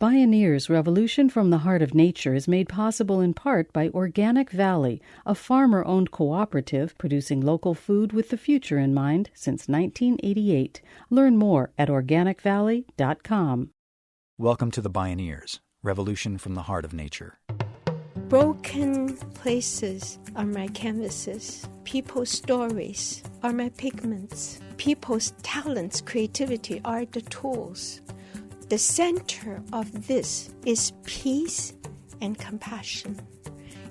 Bioneers Revolution from the Heart of Nature is made possible in part by Organic Valley, a farmer-owned cooperative producing local food with the future in mind since 1988. Learn more at organicvalley.com. Welcome to the Bioneers, Revolution from the Heart of Nature. Broken places are my canvases. People's stories are my pigments. People's talents, creativity are the tools. The center of this is peace and compassion.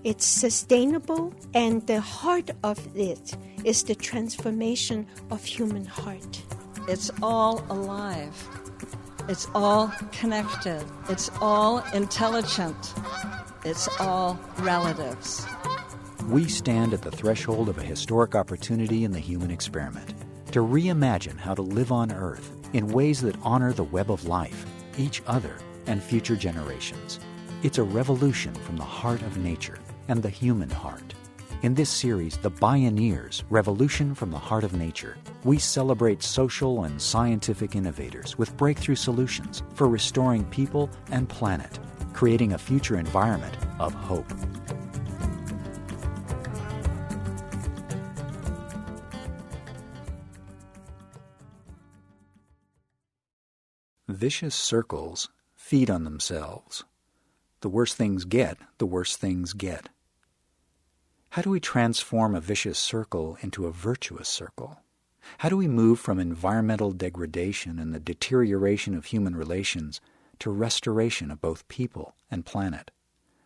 It's sustainable, and the heart of it is the transformation of human heart. It's all alive. It's all connected. It's all intelligent. It's all relatives. We stand at the threshold of a historic opportunity in the human experiment to reimagine how to live on Earth in ways that honor the web of life, each other, and future generations. It's a revolution from the heart of nature and the human heart. In this series, The Bioneers, Revolution from the Heart of Nature, we celebrate social and scientific innovators with breakthrough solutions for restoring people and planet, creating a future environment of hope. Vicious circles feed on themselves. The worse things get, the worse things get. How do we transform a vicious circle into a virtuous circle? How do we move from environmental degradation and the deterioration of human relations to restoration of both people and planet?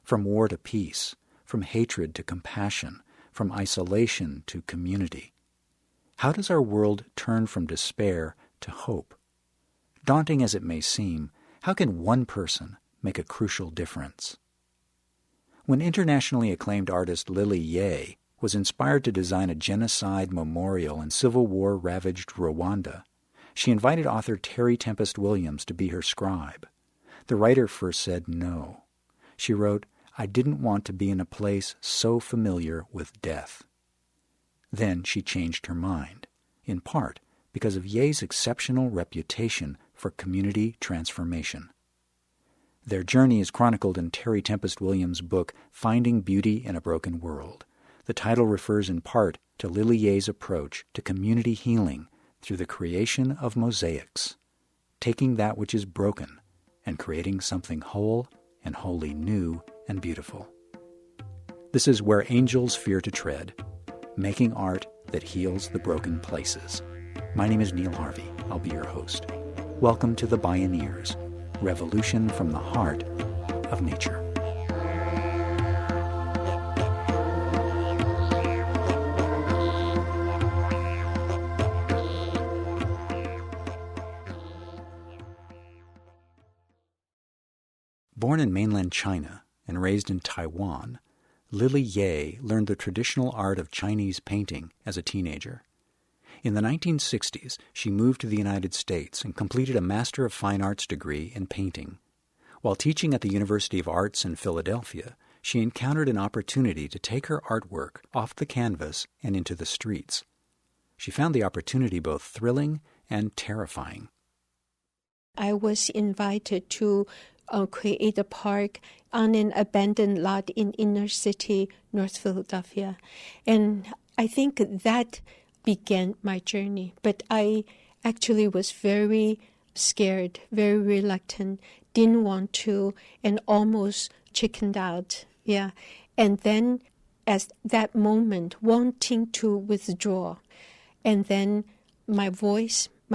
From war to peace, from hatred to compassion, from isolation to community. How does our world turn from despair to hope? Daunting as it may seem, how can one person make a crucial difference? When internationally acclaimed artist Lily Yehs was inspired to design a genocide memorial in Civil War-ravaged Rwanda, she invited author Terry Tempest Williams to be her scribe. The writer first said no. She wrote, "I didn't want to be in a place so familiar with death." Then she changed her mind, in part because of Yeh's exceptional reputation for community transformation. Their journey is chronicled in Terry Tempest Williams' book, Finding Beauty in a Broken World. The title refers in part to Lily Yeh's approach to community healing through the creation of mosaics, taking that which is broken and creating something whole and wholly new and beautiful. This is Where Angels Fear to Tread, making art that heals the broken places. My name is Neil Harvey. I'll be your host. Welcome to the Bioneers, Revolution from the Heart of Nature. Born in mainland China and raised in Taiwan, Lily Yehs learned the traditional art of Chinese painting as a teenager. In the 1960s, she moved to the United States and completed a Master of Fine Arts degree in painting. While teaching at the University of Arts in Philadelphia, she encountered an opportunity to take her artwork off the canvas and into the streets. She found the opportunity both thrilling and terrifying. I was invited to create a park on an abandoned lot in inner city, North Philadelphia. And I think that began my journey. But I actually was very scared, very reluctant, didn't want to, and almost chickened out. Yeah. And then at that moment, wanting to withdraw. And then my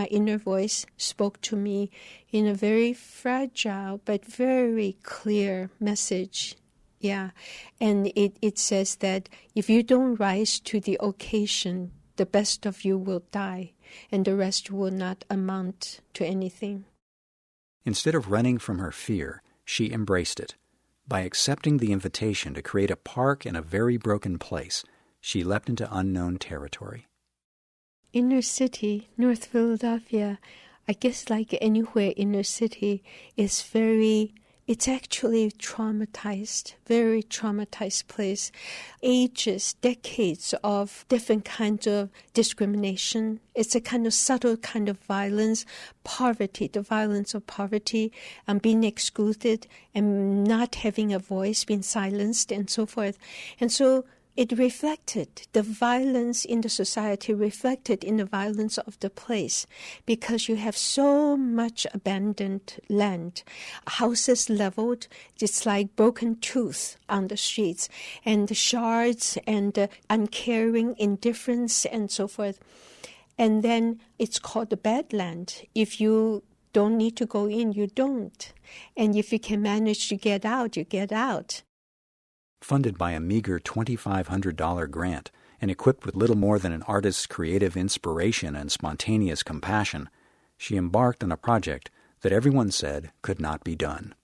inner voice spoke to me in a very fragile but very clear message. Yeah. And it says that if you don't rise to the occasion, the best of you will die, and the rest will not amount to anything. Instead of running from her fear, she embraced it. By accepting the invitation to create a park in a very broken place, she leapt into unknown territory. Inner city, North Philadelphia, I guess like anywhere inner city, is very It's actually traumatized, very traumatized place. Ages, decades of different kinds of discrimination. It's a kind of subtle kind of violence, poverty, the violence of poverty, being excluded and not having a voice, being silenced and so forth. And so it reflected, the violence in the society reflected in the violence of the place, because you have so much abandoned land, houses leveled, it's like broken tooth on the streets, and the shards and uncaring indifference and so forth. And then it's called the bad land. If you don't need to go in, you don't. And if you can manage to get out, you get out. Funded by a meager $2,500 grant and equipped with little more than an artist's creative inspiration and spontaneous compassion, she embarked on a project that everyone said could not be done.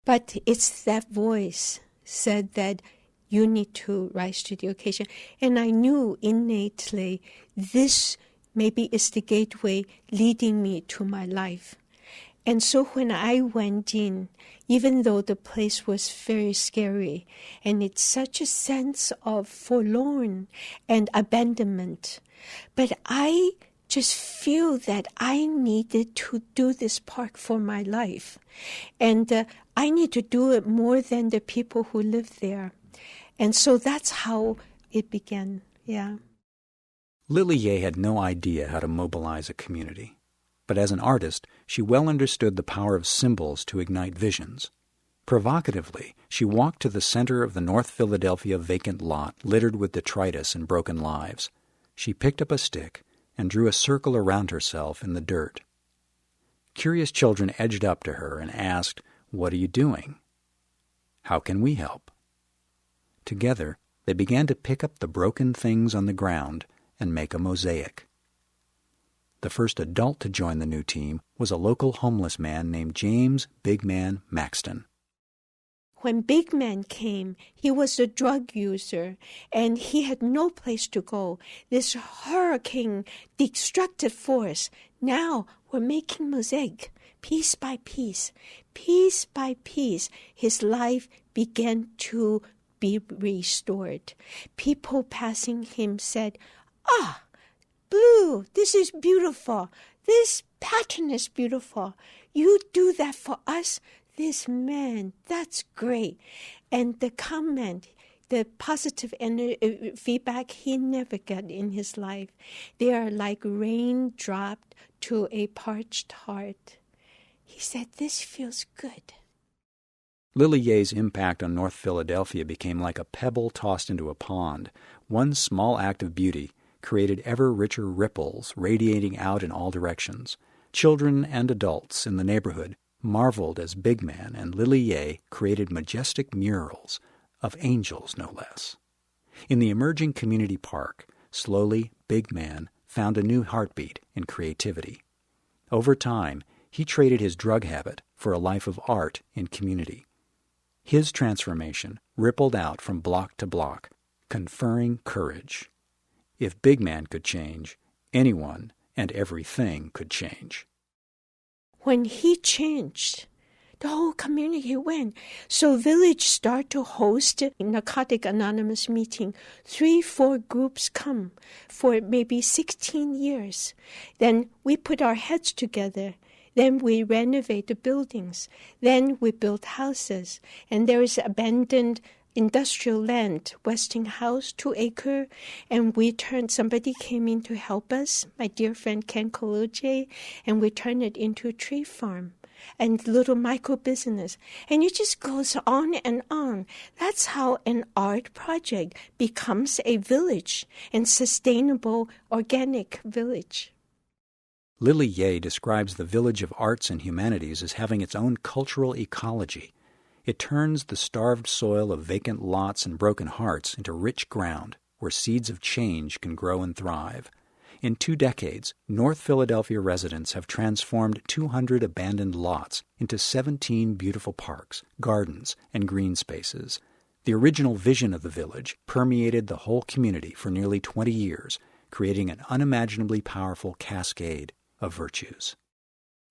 But it's that voice said that you need to rise to the occasion. And I knew innately this maybe is the gateway leading me to my life. And so when I went in, even though the place was very scary, and it's such a sense of forlorn and abandonment, but I just feel that I needed to do this park for my life. And I need to do it more than the people who live there. And so that's how it began, yeah. Lily Yehs had no idea how to mobilize a community. But as an artist, she well understood the power of symbols to ignite visions. Provocatively, she walked to the center of the North Philadelphia vacant lot littered with detritus and broken lives. She picked up a stick and drew a circle around herself in the dirt. Curious children edged up to her and asked, "What are you doing?" "How can we help?" Together, they began to pick up the broken things on the ground and make a mosaic. The first adult to join the new team was a local homeless man named James Big Man Maxton. When Big Man came, he was a drug user, and he had no place to go. This hurricane, destructive force. Now we're making mosaic, piece by piece. Piece by piece, his life began to be restored. People passing him said, "Ah, Blue, this is beautiful. This pattern is beautiful. You do that for us? This man, that's great." And the comment, the positive feedback he never got in his life. They are like rain dropped to a parched heart. He said, "This feels good." Lily Yehs' impact on North Philadelphia became like a pebble tossed into a pond. One small act of beauty created ever richer ripples radiating out in all directions. Children and adults in the neighborhood marveled as Big Man and Lily Yehs created majestic murals of angels, no less. In the emerging community park, slowly Big Man found a new heartbeat in creativity. Over time, he traded his drug habit for a life of art in community. His transformation rippled out from block to block, conferring courage. If Big Man could change, anyone and everything could change. When he changed, the whole community went. So village start to host a Narcotic Anonymous meeting. 3-4 groups come for maybe 16 years. Then we put our heads together. Then we renovate the buildings. Then we build houses. And there is abandoned industrial land, Westinghouse, 2 acre, and somebody came in to help us, my dear friend Ken Koloje, and we turned it into a tree farm and little micro business. And it just goes on and on. That's how an art project becomes a village and sustainable, organic village. Lily Yehs describes the Village of Arts and Humanities as having its own cultural ecology. It turns the starved soil of vacant lots and broken hearts into rich ground where seeds of change can grow and thrive. In 2 decades, North Philadelphia residents have transformed 200 abandoned lots into 17 beautiful parks, gardens, and green spaces. The original vision of the village permeated the whole community for nearly 20 years, creating an unimaginably powerful cascade of virtues.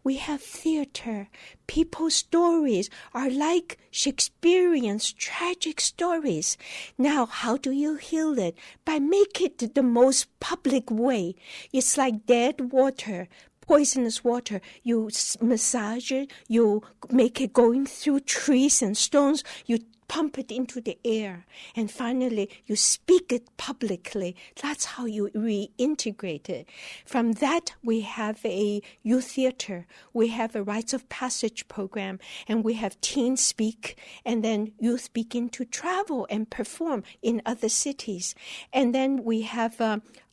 We have theater. People's stories are like Shakespearean's tragic stories. Now, how do you heal it? By making it the most public way. It's like dead water, poisonous water. You massage it, you make it going through trees and stones, you pump it into the air, and finally you speak it publicly. That's how you reintegrate it. From that, we have a youth theater, we have a rites of passage program, and we have teens speak, and then youth begin to travel and perform in other cities. And then we have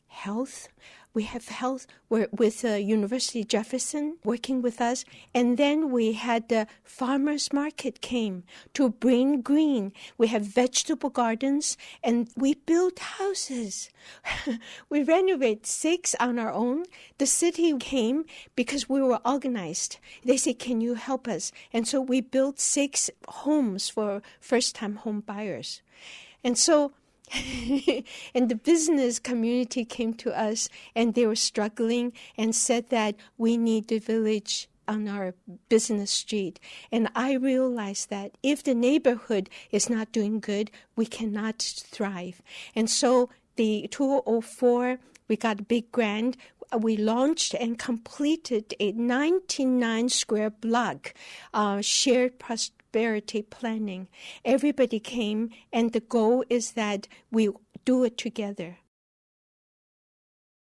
health. We have health with University Jefferson working with us. And then we had the farmers market came to bring green. We have vegetable gardens, and we build houses. We renovate 6 on our own. The city came because we were organized. They said, can you help us? And so we built 6 homes for first-time home buyers. And so and the business community came to us, and they were struggling and said that we need the village on our business street. And I realized that if the neighborhood is not doing good, we cannot thrive. And so the 2004, we got a big grant. We launched and completed a 99 square block shared prosperity planning. Everybody came, and the goal is that we do it together.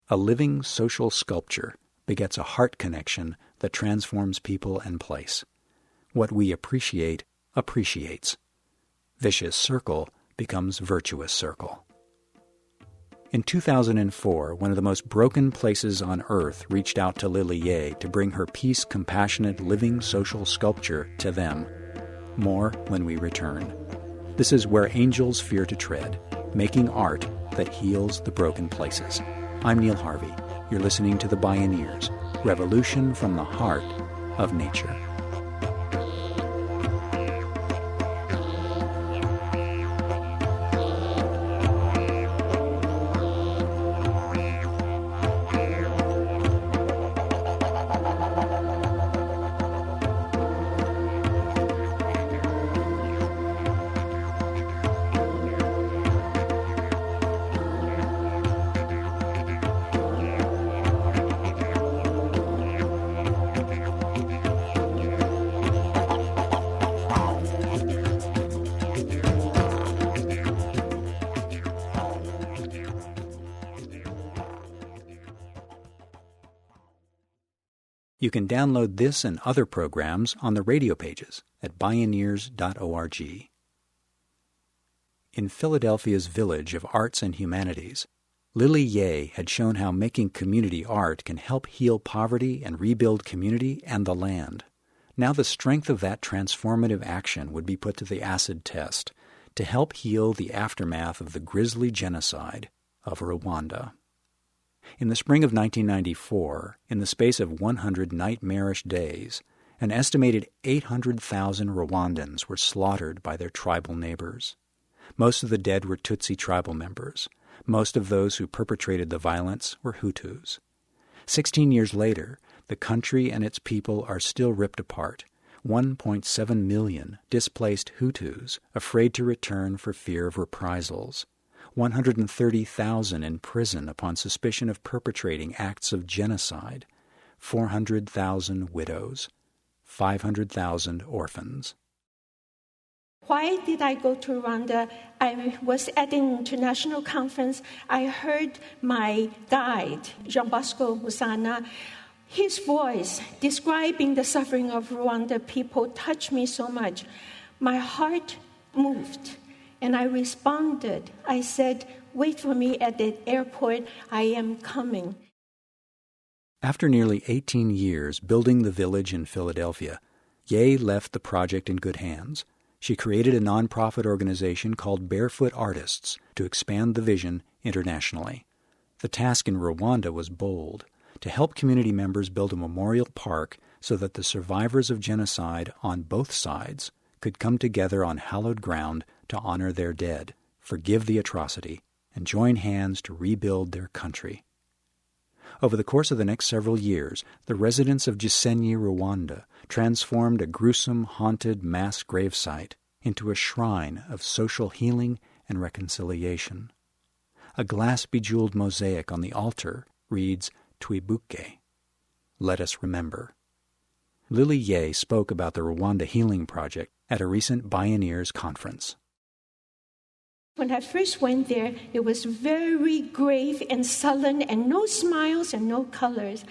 A living social sculpture begets a heart connection that transforms people and place. What we appreciate appreciates. Vicious circle becomes virtuous circle. In 2004, one of the most broken places on earth reached out to Lily Yehs to bring her peace, compassionate, living social sculpture to them. More when we return. This is Where Angels Fear to Tread, making art that heals the broken places. I'm Neil Harvey. You're listening to the Bioneers, revolution from the heart of nature. You can download this and other programs on the radio pages at Bioneers.org. In Philadelphia's Village of Arts and Humanities, Lily Yehs had shown how making community art can help heal poverty and rebuild community and the land. Now the strength of that transformative action would be put to the acid test to help heal the aftermath of the grisly genocide of Rwanda. In the spring of 1994, in the space of 100 nightmarish days, an estimated 800,000 Rwandans were slaughtered by their tribal neighbors. Most of the dead were Tutsi tribal members. Most of those who perpetrated the violence were Hutus. 16 years later, the country and its people are still ripped apart. 1.7 million displaced Hutus afraid to return for fear of reprisals. 130,000 in prison upon suspicion of perpetrating acts of genocide, 400,000 widows, 500,000 orphans. Why did I go to Rwanda? I was at an international conference. I heard my guide, Jean Bosco Musana, his voice describing the suffering of Rwanda people touched me so much. My heart moved. And I responded. I said, wait for me at the airport. I am coming. After nearly 18 years building the village in Philadelphia, Yehs left the project in good hands. She created a nonprofit organization called Barefoot Artists to expand the vision internationally. The task in Rwanda was bold, to help community members build a memorial park so that the survivors of genocide on both sides could come together on hallowed ground to honor their dead, forgive the atrocity, and join hands to rebuild their country. Over the course of the next several years, the residents of Gisenyi, Rwanda, transformed a gruesome, haunted mass gravesite into a shrine of social healing and reconciliation. A glass-bejeweled mosaic on the altar reads, Twibuke, let us remember. Lily Yehs spoke about the Rwanda Healing Project at a recent Bioneers conference. When I first went there, it was very grave and sullen and no smiles and no colors.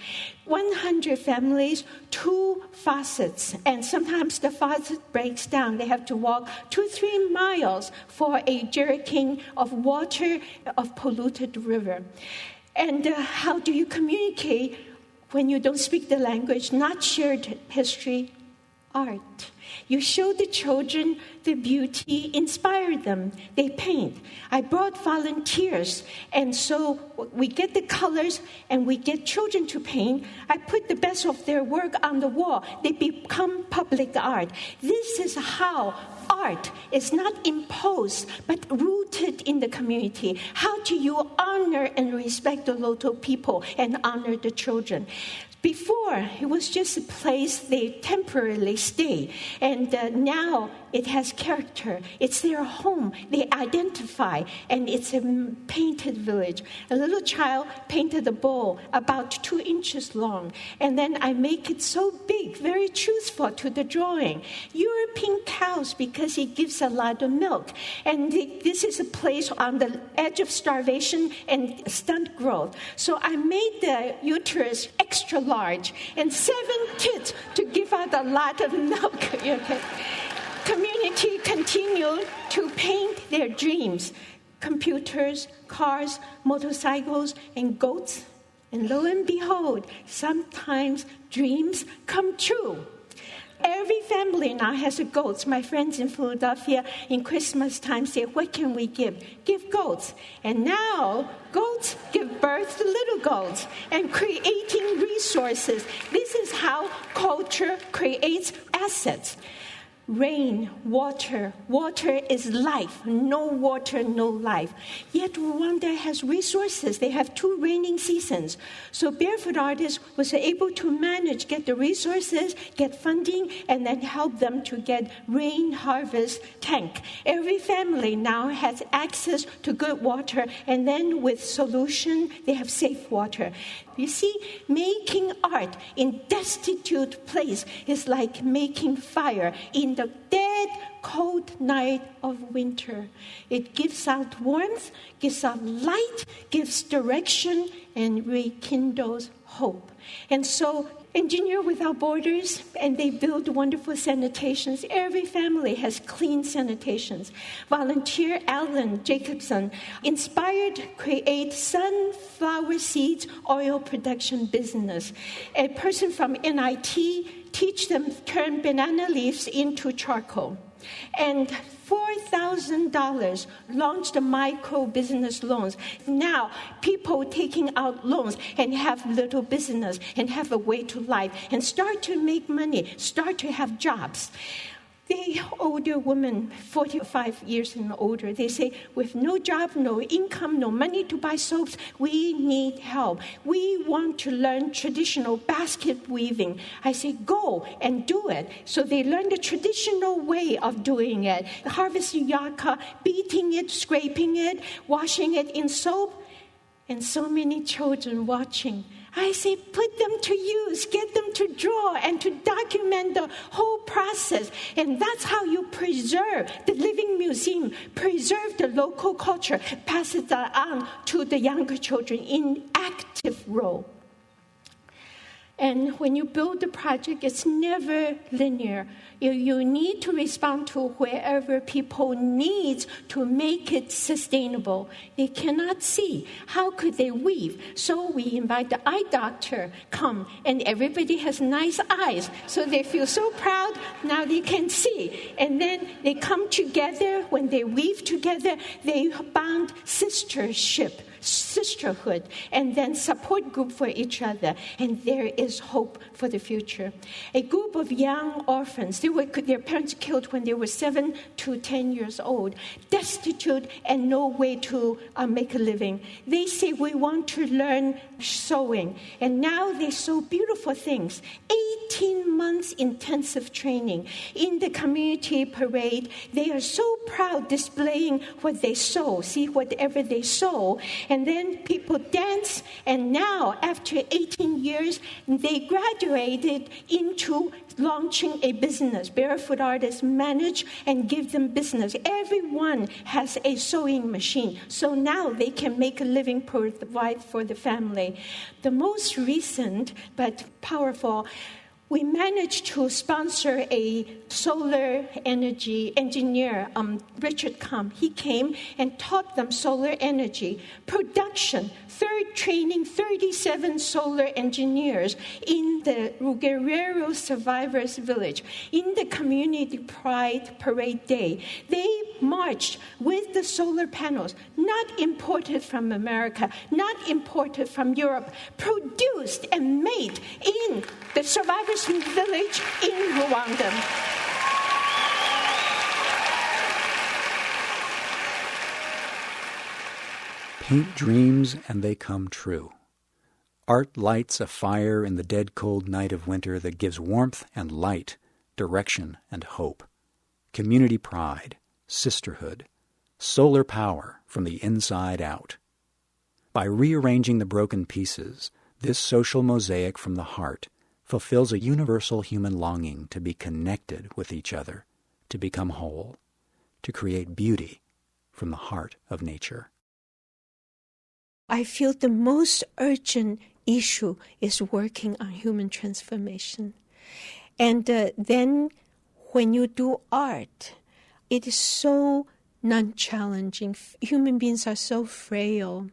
100 families, 2 faucets, and sometimes the faucet breaks down. They have to walk 2-3 miles for a jerrycan of water of polluted river. And how do you communicate when you don't speak the language, not shared history? Art. You show the children the beauty, inspire them. They paint. I brought volunteers, and so we get the colors and we get children to paint. I put the best of their work on the wall. They become public art. This is how art is not imposed, but rooted in the community. How do you honor and respect the local people and honor the children? Before, it was just a place they temporarily stay. And now it has character. It's their home. They identify. And it's a painted village. A little child painted a bowl about 2 inches long. And then I make it so big, very truthful to the drawing. European cows, because it gives a lot of milk. And this is a place on the edge of starvation and stunt growth. So I made the uterus extra large and 7 kids to give out a lot of milk. Okay. Community continued to paint their dreams, computers, cars, motorcycles, and goats. And lo and behold, sometimes dreams come true. Every family now has a goat. My friends in Philadelphia in Christmas time say, what can we give? Give goats. And now goats give birth to little goats and creating resources. This is how culture creates assets. Rain, water. Water is life. No water, no life. Yet Rwanda has resources. They have 2 raining seasons. So Barefoot Artist was able to manage, get the resources, get funding, and then help them to get rain harvest tank. Every family now has access to good water, and then with solution, they have safe water. You see, making art in destitute place is like making fire in the dead, cold night of winter. It gives out warmth, gives out light, gives direction, and rekindles hope. And so, Engineer Without Borders, and they build wonderful sanitations. Every family has clean sanitations. Volunteer Alan Jacobson inspired create sunflower seeds oil production business. A person from NIT teach them turn banana leaves into charcoal. And $4,000 launched the micro business loans. Now, people taking out loans and have little business and have a way to life and start to make money, start to have jobs. The older women, 45 years and older, they say, with no job, no income, no money to buy soaps, we need help. We want to learn traditional basket weaving. I say, go and do it. So they learn the traditional way of doing it. Harvesting yucca, beating it, scraping it, washing it in soap. And so many children watching. I say, put them to use, get them to draw and to document the whole process. And that's how you preserve the living museum, preserve the local culture, pass it on to the younger children in active role. And when you build a project, it's never linear. You need to respond to wherever people need to make it sustainable. They cannot see. How could they weave? So we invite the eye doctor come, and everybody has nice eyes. So they feel so proud, now they can see. And then they come together. When they weave together, they bound sistership. sisterhood, and then support group for each other. And there is hope for the future. A group of young orphans, their parents killed when they were 7 to 10 years old, destitute and no way to make a living. They say, we want to learn sewing. And now they sew beautiful things. 18 months intensive training. In the community parade, they are so proud displaying what they sew. See, whatever they sew. And then people dance. And now, after 18 years, they graduated into launching a business. Barefoot artists manage and give them business. Everyone has a sewing machine. So now they can make a living, provide for the family. The most recent but powerful, we managed to sponsor a solar energy engineer, Richard Kam. He came and taught them solar energy production. Training 37 solar engineers in the Guerrero Survivors Village. In the Community Pride Parade Day, they marched with the solar panels, not imported from America, not imported from Europe, produced and made in the Survivors Village in Rwanda. Paint dreams and they come true. Art lights a fire in the dead cold night of winter that gives warmth and light, direction and hope. Community pride, sisterhood, solar power from the inside out. By rearranging the broken pieces, this social mosaic from the heart fulfills a universal human longing to be connected with each other, to become whole, to create beauty from the heart of nature. I feel the most urgent issue is working on human transformation. And then when you do art, it is so non-challenging. Human beings are so frail.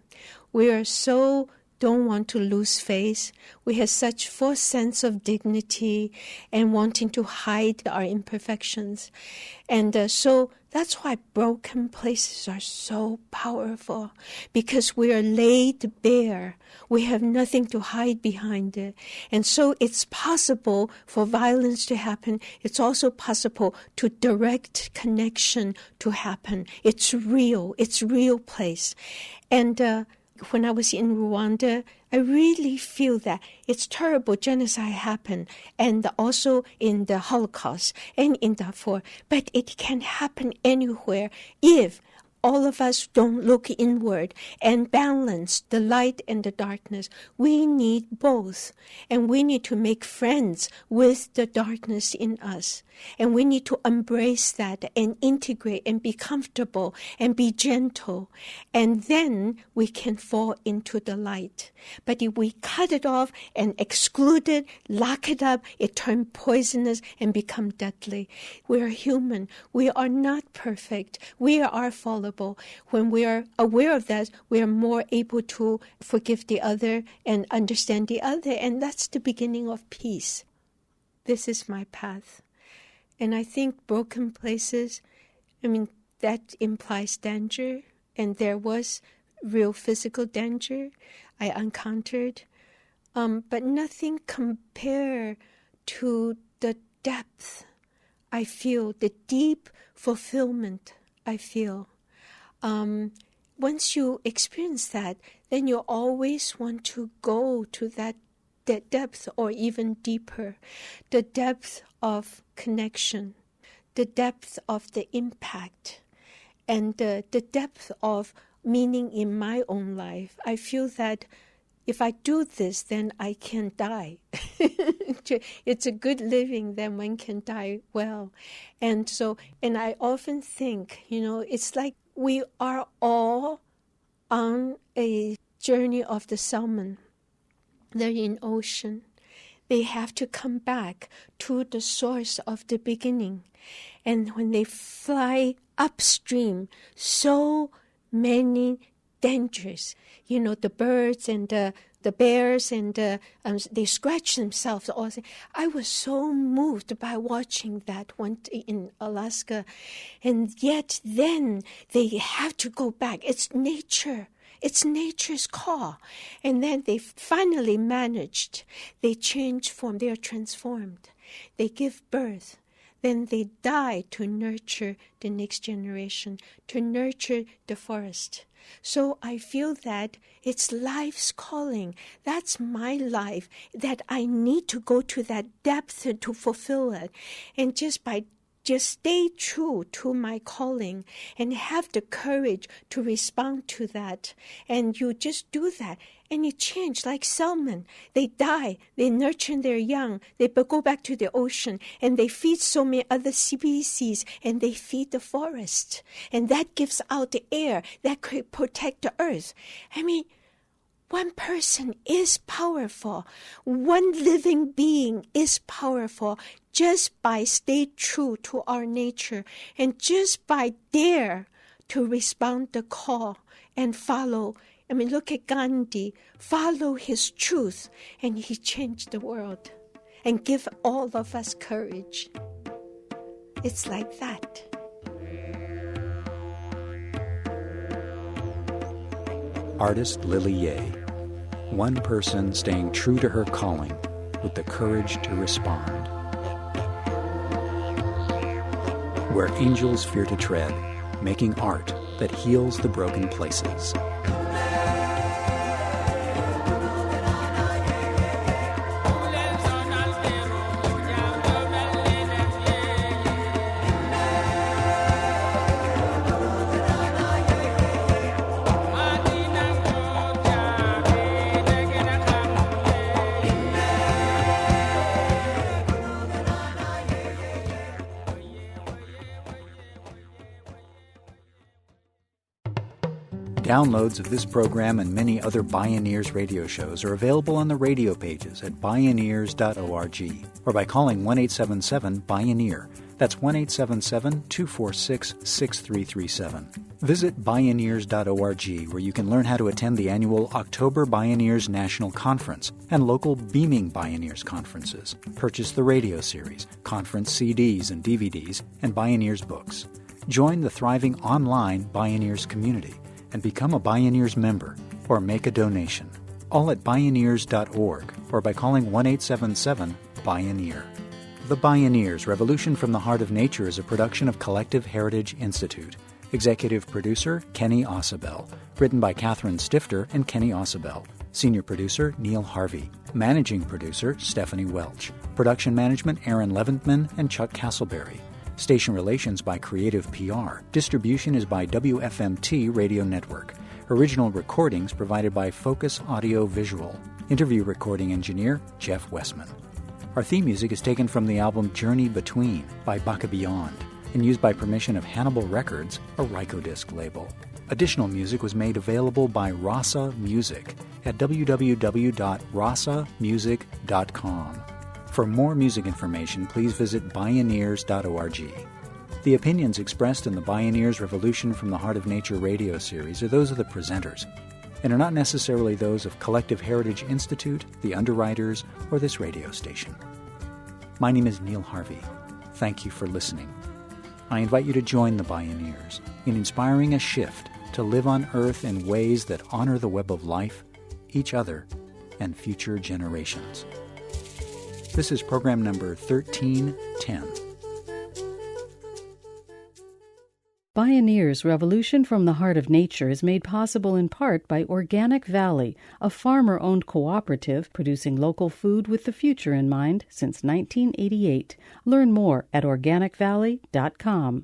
We are so don't want to lose face. We have such false sense of dignity and wanting to hide our imperfections. And so that's why broken places are so powerful, because we are laid bare. We have nothing to hide behind it. And so it's possible for violence to happen. It's also possible to direct connection to happen. It's real place. And when I was in Rwanda, I really feel that it's terrible genocide happened, and also in the Holocaust and in Darfur. But it can happen anywhere if all of us don't look inward and balance the light and the darkness. We need both. And we need to make friends with the darkness in us. And we need to embrace that and integrate and be comfortable and be gentle. And then we can fall into the light. But if we cut it off and exclude it, lock it up, it turns poisonous and become deadly. We are human. We are not perfect. We are fallible. When we are aware of that, we are more able to forgive the other and understand the other. And that's the beginning of peace. This is my path. And I think broken places, that implies danger. And there was real physical danger I encountered. But nothing compared to the depth I feel, the deep fulfillment I feel. Once you experience that, then you always want to go to that depth or even deeper, the depth of connection, the depth of the impact, and the depth of meaning in my own life. I feel that if I do this, then I can die. It's a good living, then one can die well. And I often think, it's like we are all on a journey of the salmon. They're in ocean. They have to come back to the source of the beginning. And when they fly upstream, so many dangers. The birds and the bears and they scratch themselves. I was so moved by watching that one in Alaska. And yet then they have to go back. It's nature. It's nature's call. And then they finally managed. They change form. They are transformed. They give birth. Then they die to nurture the next generation, to nurture the forest. So I feel that it's life's calling. That's my life, that I need to go to that depth to fulfill it. And just stay true to my calling and have the courage to respond to that. And you just do that. And it changed, like salmon. They die, they nurture their young, they go back to the ocean, and they feed so many other species, and they feed the forest. And that gives out the air that could protect the earth. I mean, one person is powerful. One living being is powerful just by stay true to our nature and just by dare to respond the call and follow. I mean, look at Gandhi. Follow his truth, and he changed the world and give all of us courage. It's like that. Artist Lily Yehs. One person staying true to her calling with the courage to respond. Where angels fear to tread, making art that heals the broken places. Downloads of this program and many other Bioneers radio shows are available on the radio pages at bioneers.org or by calling 1-877-BIONEER. That's 1-877-246-6337. Visit Bioneers.org, where you can learn how to attend the annual October Bioneers National Conference and local Beaming Bioneers conferences, purchase the radio series, conference CDs and DVDs, and Bioneers books. Join the thriving online Bioneers community and become a Bioneers member or make a donation. All at Bioneers.org or by calling 1-877-BIONEER. The Bioneers, Revolution from the Heart of Nature is a production of Collective Heritage Institute. Executive producer, Kenny Ausubel. Written by Catherine Stifter and Kenny Ausubel. Senior producer, Neil Harvey. Managing producer, Stephanie Welch. Production management, Aaron Leventman and Chuck Castleberry. Station relations by Creative PR. Distribution is by WFMT Radio Network. Original recordings provided by Focus Audio Visual. Interview recording engineer, Jeff Westman. Our theme music is taken from the album Journey Between by Baka Beyond and used by permission of Hannibal Records, a Rykodisc label. Additional music was made available by Rasa Music at www.rasamusic.com. For more music information, please visit Bioneers.org. The opinions expressed in the Bioneers Revolution from the Heart of Nature radio series are those of the presenters and are not necessarily those of Collective Heritage Institute, the underwriters, or this radio station. My name is Neil Harvey. Thank you for listening. I invite you to join the Bioneers in inspiring a shift to live on Earth in ways that honor the web of life, each other, and future generations. This is program number 1310. Bioneers, Revolution from the Heart of Nature is made possible in part by Organic Valley, a farmer-owned cooperative producing local food with the future in mind since 1988. Learn more at organicvalley.com.